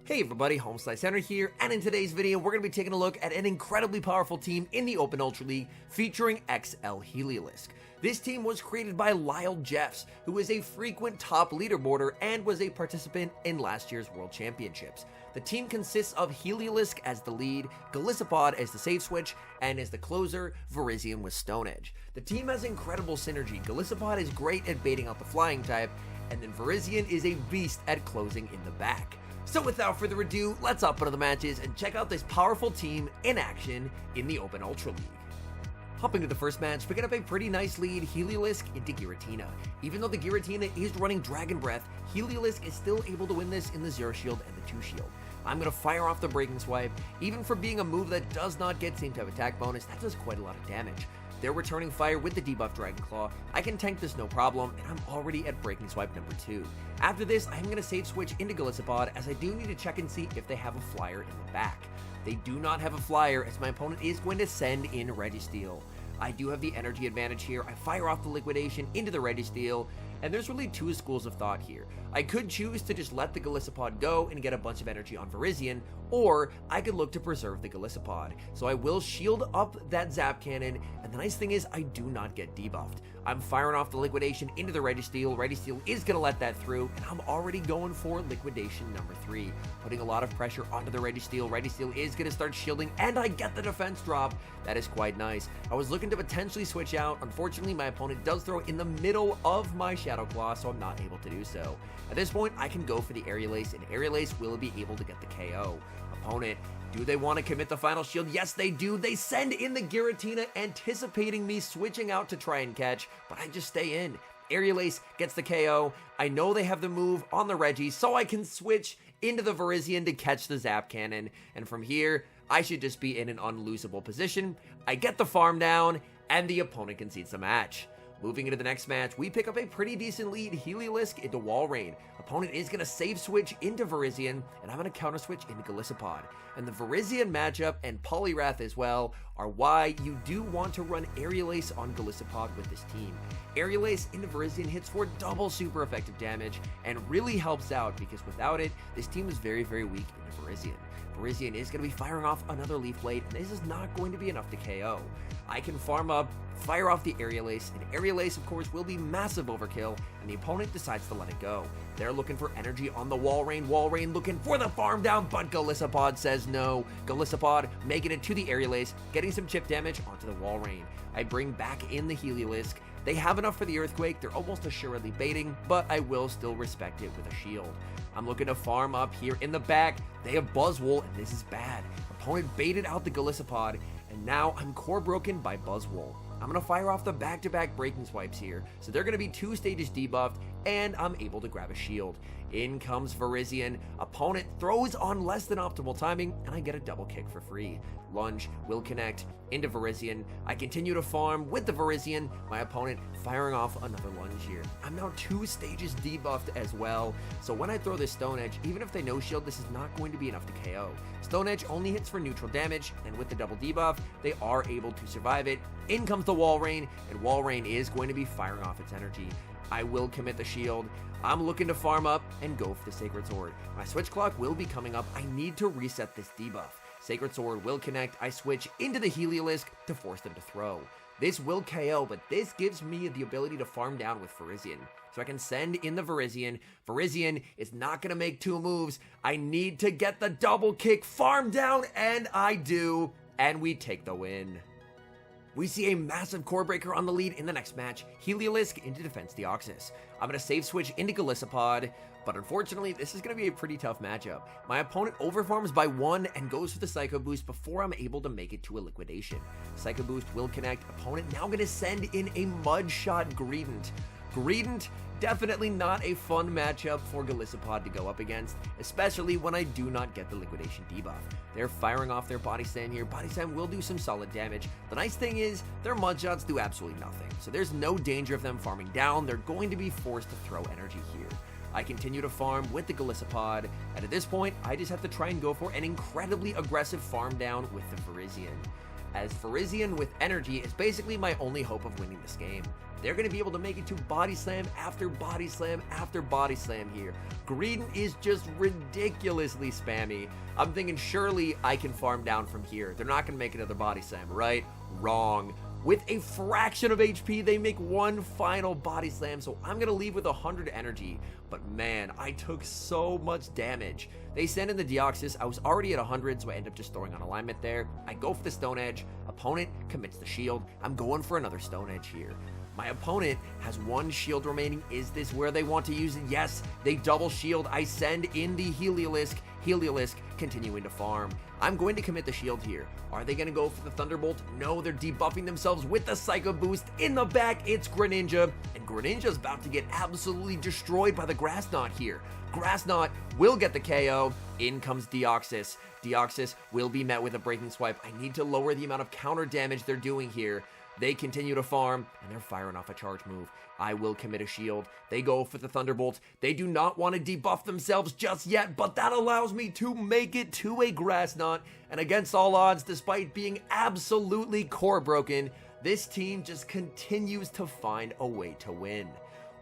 Hey everybody, HomeSliceHenry here, and in today's video we're going to be taking a look at an incredibly powerful team in the Open Ultra League featuring XL HELIOLISK. This team was created by Lyle Jeffs, who is a frequent top leaderboarder and was a participant in last year's World Championships. The team consists of HELIOLISK as the lead, Golisopod as the safe switch, and as the closer, Virizion with Stone Edge. The team has incredible synergy. Golisopod is great at baiting out the flying type, and then Virizion is a beast at closing in the back. So without further ado, let's hop into the matches and check out this powerful team in action in the Open Ultra League. Hopping to the first match, picking up a pretty nice lead, HELIOLISK into Giratina. Even though the Giratina is running Dragon Breath, HELIOLISK is still able to win this in the 0 shield and the 2 shield. I'm going to fire off the Breaking Swipe. Even for being a move that does not get same type attack bonus, that does quite a lot of damage. They're returning fire with the debuff Dragon Claw. I can tank this no problem, and I'm already at Breaking Swipe number 2. After this, I'm going to safe switch into Golisopod, as I do need to check and see if they have a flyer in the back. They do not have a flyer, as my opponent is going to send in Registeel. I do have the energy advantage here. I fire off the Liquidation into the Registeel, and there's really two schools of thought here. I could choose to just let the Golisopod go and get a bunch of energy on Virizion, or I could look to preserve the Golisopod. So I will shield up that Zap Cannon, and the nice thing is I do not get debuffed. I'm firing off the Liquidation into the Registeel. Registeel is going to let that through, and I'm already going for Liquidation number 3, putting a lot of pressure onto the Registeel. Registeel is going to start shielding, and I get the defense drop. That is quite nice. I was looking to potentially switch out. Unfortunately, my opponent does throw in the middle of my Shadow Claw, so I'm not able to do so. At this point, I can go for the Aerial Ace, and Aerial Ace will be able to get the KO. Opponent, do they want to commit the final shield? Yes, they do. They send in the Giratina, anticipating me switching out to try and catch, but I just stay in. Aerial Ace gets the KO. I know they have the move on the Reggie, so I can switch into the Virizion to catch the Zap Cannon, and from here, I should just be in an unlosable position. I get the farm down, and the opponent concedes the match. Moving into the next match, we pick up a pretty decent lead, HELIOLISK into Walrein. Opponent is going to save switch into Virizion, and I'm going to counter switch into Golisopod. And the Virizion matchup and Poliwrath as well are why you do want to run Aerial Ace on Golisopod with this team. Aerial Ace into Virizion hits for double super effective damage and really helps out because without it, this team is very, very weak into Virizion. Virizion is going to be firing off another Leaf Blade, and this is not going to be enough to KO. I can farm up, fire off the Aerial Ace, and Aerial Ace, of course, will be massive overkill, and the opponent decides to let it go. They're looking for energy on the Walrein. Walrein looking for the farm down, but Golisopod says no. Golisopod making it to the Aerial Ace, getting some chip damage onto the Walrein. I bring back in the HELIOLISK. They have enough for the Earthquake. They're almost assuredly baiting, but I will still respect it with a shield. I'm looking to farm up here in the back. They have Buzzwole, and this is bad. Opponent baited out the Golisopod, and now I'm core broken by Buzzwole. I'm going to fire off the back-to-back Breaking Swipes here, so they're going to be 2 stages debuffed, and I'm able to grab a shield. In comes Virizion. Opponent throws on less than optimal timing, and I get a double kick for free. Lunge will connect into Virizion. I continue to farm with the Virizion. My opponent firing off another lunge here. I'm now 2 stages debuffed as well, so when I throw this Stone Edge, even if they no shield, this is not going to be enough to KO. Stone Edge only hits for neutral damage, and with the double debuff, they are able to survive it. In comes the Walrein, and Walrein is going to be firing off its energy. I will commit the shield. I'm looking to farm up and go for the Sacred Sword. My switch clock will be coming up. I need to reset this debuff. Sacred Sword will connect. I switch into the HELIOLISK to force them to throw. This will KO, but this gives me the ability to farm down with Virizion. So I can send in the Virizion. Virizion is not going to make 2 moves. I need to get the double kick, farm down, and I do. And we take the win. We see a massive core breaker on the lead in the next match, HELIOLISK into Defense Deoxys. I'm going to save switch into Golisopod, but unfortunately, this is going to be a pretty tough matchup. My opponent overfarms by 1 and goes for the Psycho Boost before I'm able to make it to a Liquidation. Psycho Boost will connect. Opponent now going to send in a Mudshot Greedent. Greedent, definitely not a fun matchup for Golisopod to go up against, especially when I do not get the Liquidation debuff. They're firing off their Body Slam here. Body Slam will do some solid damage. The nice thing is, their Mudshots do absolutely nothing, so there's no danger of them farming down. They're going to be forced to throw energy here. I continue to farm with the Golisopod, and at this point, I just have to try and go for an incredibly aggressive farm down with the Virizion. as Virizion with energy is basically my only hope of winning this game. They're going to be able to make it to body slam after body slam after body slam here. Green is just ridiculously spammy. I'm thinking surely I can farm down from here. They're not going to make another body slam, right? Wrong. With a fraction of HP, they make one final body slam, so I'm going to leave with 100 energy. But man, I took so much damage. They send in the Deoxys. I was already at 100, so I end up just throwing on alignment there. I go for the Stone Edge. Opponent commits the shield. I'm going for another Stone Edge here. My opponent has one shield remaining. Is this where they want to use it? Yes, they double shield. I send in the Heliolisk. Heliolisk continuing to farm. I'm going to commit the shield here. Are they going to go for the Thunderbolt? No, they're debuffing themselves with the Psycho Boost. In the back, it's Greninja, and Greninja's about to get absolutely destroyed by the Grass Knot here. Grass Knot will get the KO. In comes Deoxys. Deoxys will be met with a Breaking Swipe. I need to lower the amount of counter damage they're doing here. They continue to farm, and they're firing off a charge move. I will commit a shield. They go for the Thunderbolt. They do not want to debuff themselves just yet, but that allows me to make it to a Grass Knot. And against all odds, despite being absolutely core broken, this team just continues to find a way to win.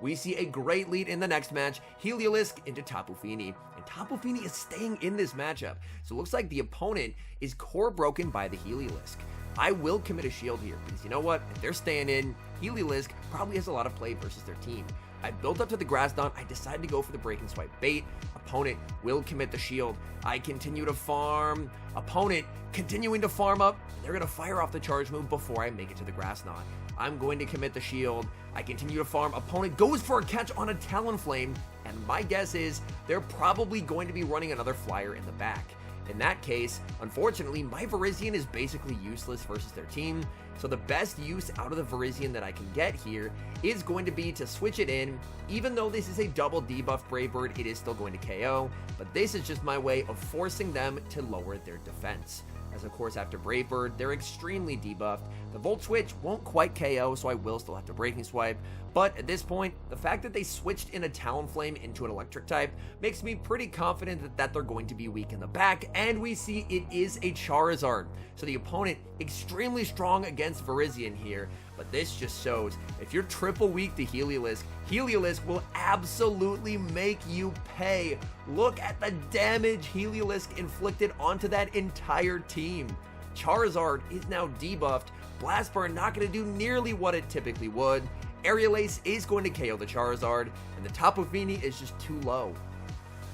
We see a great lead in the next match, Heliolisk into Tapu Fini. And Tapu Fini is staying in this matchup. So it looks like the opponent is core broken by the Heliolisk. I will commit a shield here, because you know what? If they're staying in, Heliolisk probably has a lot of play versus their team. I built up to the Grass Knot. I decided to go for the Breaking Swipe bait. Opponent will commit the shield. I continue to farm. Opponent continuing to farm up. They're going to fire off the charge move before I make it to the Grass Knot. I'm going to commit the shield. I continue to farm. Opponent goes for a catch on a Talonflame, and my guess is they're probably going to be running another flyer in the back. In that case, unfortunately, my Virizion is basically useless versus their team, so the best use out of the Virizion that I can get here is going to be to switch it in. Even though this is a double debuff Brave Bird, it is still going to KO, but this is just my way of forcing them to lower their defense. As of course after Brave Bird, they're extremely debuffed. The Volt Switch won't quite KO, so I will still have to Breaking Swipe. But at this point, the fact that they switched in a Talonflame into an Electric type makes me pretty confident that they're going to be weak in the back, and we see it is a Charizard. So the opponent extremely strong against Virizion here, but this just shows if you're triple weak to Heliolisk, Heliolisk will absolutely make you pay. Look at the damage Heliolisk inflicted onto that entire team. Charizard is now debuffed. Blast Burn not going to do nearly what it typically would. Aerial Ace is going to KO the Charizard, and the Tapu Fini is just too low.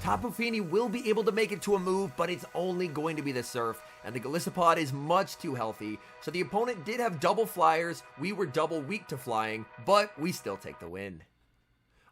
Tapu Fini will be able to make it to a move, but it's only going to be the Surf, and the Golisopod is much too healthy, so the opponent did have double flyers. We were double weak to flying, but we still take the win.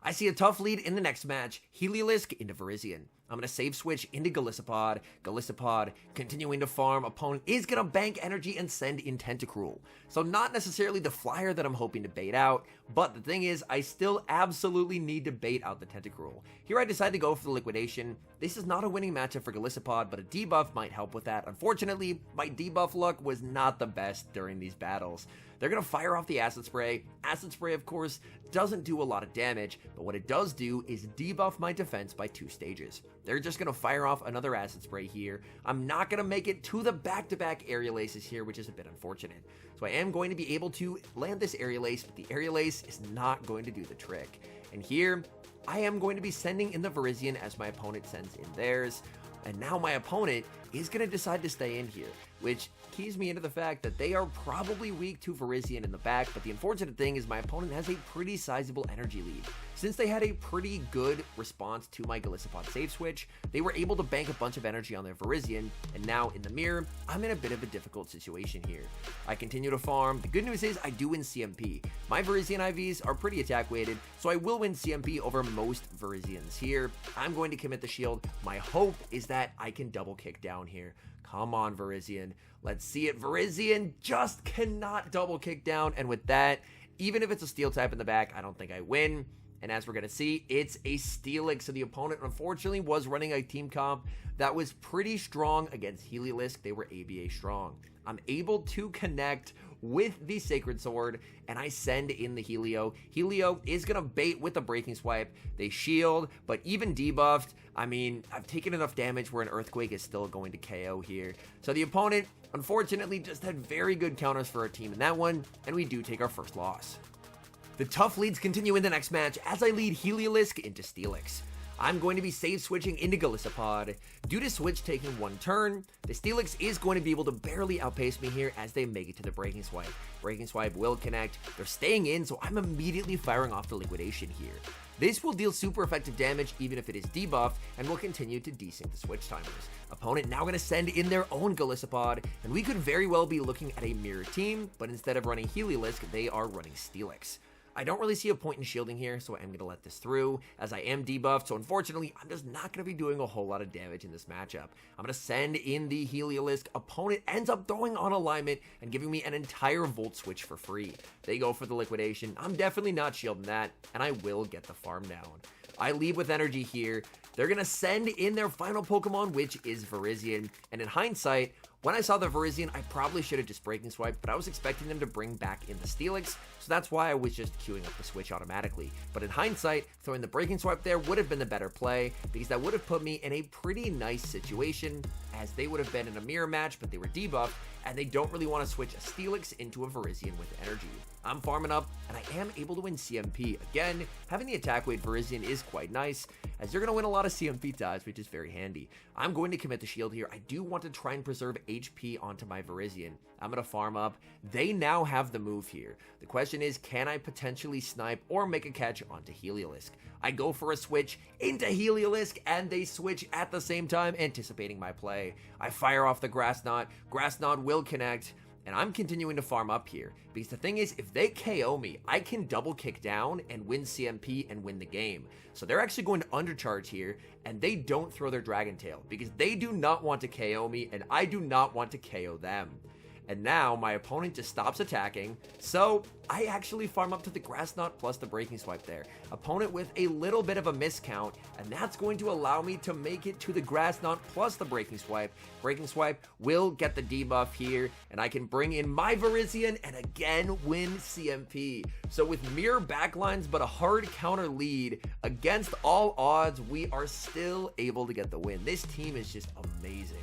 I see a tough lead in the next match, Heliolisk into Virizion. I'm going to save switch into Golisopod. Golisopod continuing to farm. Opponent is going to bank energy and send in Tentacruel. So not necessarily the flyer that I'm hoping to bait out, but the thing is, I still absolutely need to bait out the Tentacruel. Here I decide to go for the Liquidation. This is not a winning matchup for Golisopod, but a debuff might help with that. Unfortunately, my debuff luck was not the best during these battles. They're going to fire off the Acid Spray. Acid Spray, of course, doesn't do a lot of damage, but what it does do is debuff my defense by 2 stages. They're just going to fire off another Acid Spray here. I'm not going to make it to the back-to-back Aerial Aces here, which is a bit unfortunate. So I am going to be able to land this Aerial Ace, but the Aerial Ace is not going to do the trick. And here, I am going to be sending in the Virizion as my opponent sends in theirs. And now my opponent is going to decide to stay in here, which keys me into the fact that they are probably weak to Virizion in the back, but the unfortunate thing is my opponent has a pretty sizable energy lead. Since they had a pretty good response to my Golisopod save switch, they were able to bank a bunch of energy on their Virizion, and now in the mirror, I'm in a bit of a difficult situation here. I continue to farm. The good news is I do win CMP. My Virizion IVs are pretty attack weighted, so I will win CMP over most Virizions here. I'm going to commit the shield. My hope is that I can double kick down here. Come on, Virizion. Let's see it. Virizion just cannot double kick down, and with that, even if it's a steel type in the back, I don't think I win. And as we're going to see, it's a Steelix. So the opponent, unfortunately, was running a team comp that was pretty strong against HELIOLISK. They were ABA strong. I'm able to connect with the Sacred Sword, and I send in the Helio. Helio is going to bait with the Breaking Swipe. They shield, but even debuffed, I mean, I've taken enough damage where an Earthquake is still going to KO here. So the opponent, unfortunately, just had very good counters for our team in that one, and we do take our first loss. The tough leads continue in the next match as I lead HELIOLISK into Steelix. I'm going to be save switching into Golisopod. Due to switch taking one turn, the Steelix is going to be able to barely outpace me here as they make it to the Breaking Swipe. Breaking Swipe will connect. They're staying in, so I'm immediately firing off the Liquidation here. This will deal super effective damage even if it is debuffed, and will continue to desync the switch timers. Opponent now going to send in their own Golisopod, and we could very well be looking at a mirror team, but instead of running HELIOLISK, they are running Steelix. I don't really see a point in shielding here, so I am going to let this through, as I am debuffed, so unfortunately, I'm just not going to be doing a whole lot of damage in this matchup. I'm going to send in the HELIOLISK. Opponent ends up throwing on alignment and giving me an entire Volt Switch for free. They go for the Liquidation. I'm definitely not shielding that, and I will get the farm down. I leave with energy here. They're going to send in their final Pokemon, which is Virizion, and in hindsight, when I saw the Virizion, I probably should have just Breaking Swiped, but I was expecting them to bring back in the Steelix, so that's why I was just queuing up the switch automatically. But in hindsight, throwing the Breaking Swipe there would have been the better play, because that would have put me in a pretty nice situation, as they would have been in a mirror match, but they were debuffed, and they don't really want to switch a Steelix into a Virizion with energy. I'm farming up, and I am able to win CMP. Again, having the attack weight Virizion is quite nice, as you're going to win a lot of CMP ties, which is very handy. I'm going to commit the shield here. I do want to try and preserve HP onto my Virizion. I'm going to farm up. They now have the move here. The question is, can I potentially snipe or make a catch onto HELIOLISK? I go for a switch into HELIOLISK, and they switch at the same time, anticipating my play. I fire off the Grass Knot. Grass Knot will connect, and I'm continuing to farm up here, because the thing is, if they KO me, I can double kick down and win CMP and win the game. So they're actually going to undercharge here, and they don't throw their Dragon Tail, because they do not want to KO me, and I do not want to KO them. And now my opponent just stops attacking, so I actually farm up to the Grass Knot plus the Breaking Swipe there. Opponent with a little bit of a miscount, and that's going to allow me to make it to the Grass Knot plus the Breaking Swipe. Breaking Swipe will get the debuff here, and I can bring in my Virizion and again win CMP. So with mirror backlines but a hard counter lead, against all odds, we are still able to get the win. This team is just amazing.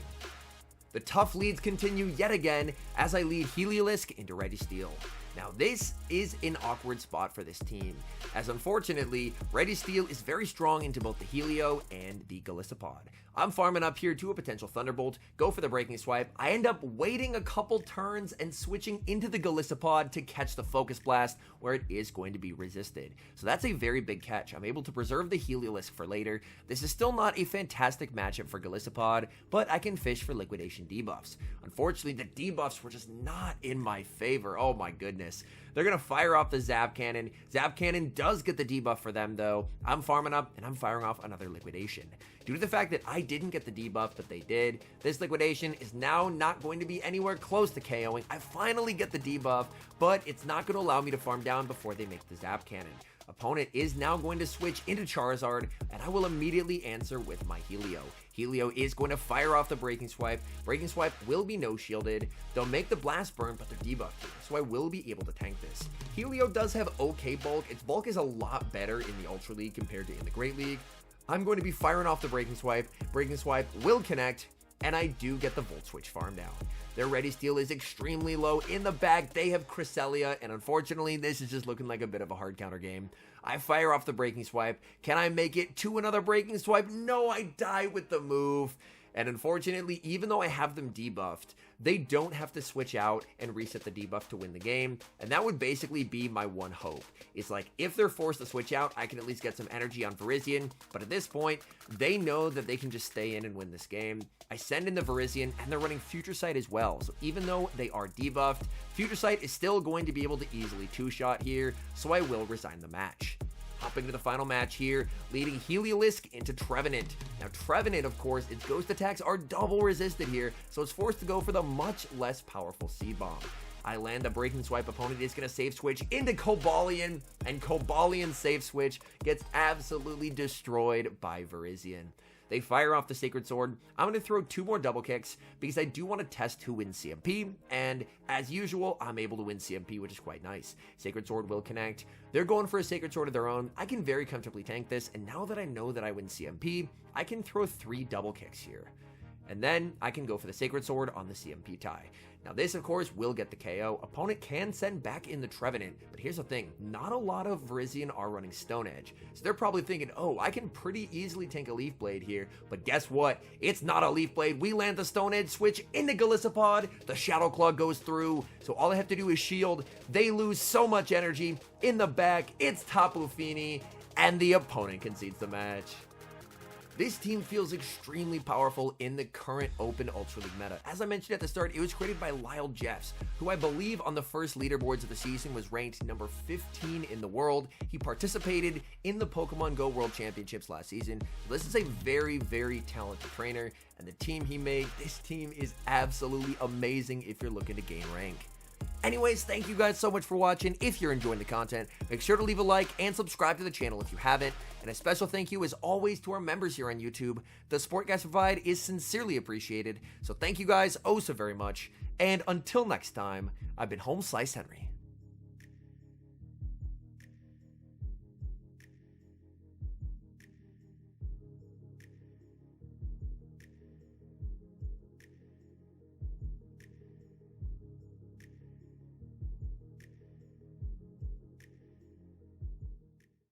The tough leads continue yet again as I lead HELIOLISK into Registeel. Now this is an awkward spot for this team, as unfortunately, Registeel is very strong into both the Helio and the Golisopod. I'm farming up here to a potential Thunderbolt, go for the Breaking Swipe. I end up waiting a couple turns and switching into the Golisopod to catch the Focus Blast, where it is going to be resisted. So that's a very big catch. I'm able to preserve the HELIOLISK for later. This is still not a fantastic matchup for Golisopod, but I can fish for Liquidation debuffs. Unfortunately, the debuffs were just not in my favor. Oh my goodness. They're going to fire off the Zap Cannon. Zap Cannon does get the debuff for them though. I'm farming up and I'm firing off another Liquidation. Due to the fact that I didn't get the debuff, but they did, this Liquidation is now not going to be anywhere close to KOing. I finally get the debuff, but it's not going to allow me to farm down before they make the Zap Cannon. Opponent is now going to switch into Charizard, and I will immediately answer with my Helio. Helio is going to fire off the Breaking Swipe. Breaking Swipe will be no-shielded. They'll make the Blast Burn, but they're debuffed here, so I will be able to tank this. Helio does have okay bulk. Its bulk is a lot better in the Ultra League compared to in the Great League. I'm going to be firing off the Breaking Swipe. Breaking Swipe will connect, and I do get the Volt Switch farm down. Their Registeel is extremely low in the back. They have Cresselia, and unfortunately, this is just looking like a bit of a hard counter game. I fire off the Breaking Swipe. Can I make it to another Breaking Swipe? No, I die with the move. And unfortunately, even though I have them debuffed, they don't have to switch out and reset the debuff to win the game. And that would basically be my one hope. It's like, if they're forced to switch out, I can at least get some energy on Virizion. But at this point, they know that they can just stay in and win this game. I send in the Virizion, and they're running Future Sight as well. So even though they are debuffed, Future Sight is still going to be able to easily two-shot here. So I will resign the match. Hopping to the final match here, leading HELIOLISK into Trevenant. Now Trevenant, of course, its ghost attacks are double resisted here, so it's forced to go for the much less powerful Seed Bomb. I land a Breaking Swipe. Opponent is going to save switch into Cobalion, and Cobalion save switch gets absolutely destroyed by Virizion. They fire off the Sacred Sword. I'm going to throw 2 more double kicks because I do want to test who wins CMP, and as usual, I'm able to win CMP, which is quite nice. Sacred Sword will connect. They're going for a Sacred Sword of their own. I can very comfortably tank this, and now that I know that I win CMP, I can throw 3 double kicks here. And then I can go for the Sacred Sword on the CMP tie. Now this, of course, will get the KO. Opponent can send back in the Trevenant, but here's the thing. Not a lot of Virizion are running Stone Edge. So they're probably thinking, oh, I can pretty easily tank a Leaf Blade here. But guess what? It's not a Leaf Blade. We land the Stone Edge switch into Golisopod. The Shadow Claw goes through. So all I have to do is shield. They lose so much energy. In the back, it's Tapu Fini, and the opponent concedes the match. This team feels extremely powerful in the current Open Ultra League meta. As I mentioned at the start, it was created by Lyle Jeffs, who I believe on the first leaderboards of the season was ranked number 15 in the world. He participated in the Pokemon Go World Championships last season. This is a very, very talented trainer, and the team he made, this team is absolutely amazing if you're looking to gain rank. Anyways, thank you guys so much for watching. If you're enjoying the content, make sure to leave a like and subscribe to the channel if you haven't. And a special thank you as always to our members here on YouTube. The support you guys provide is sincerely appreciated. So thank you guys oh so very much. And until next time, I've been HomeSliceHenry.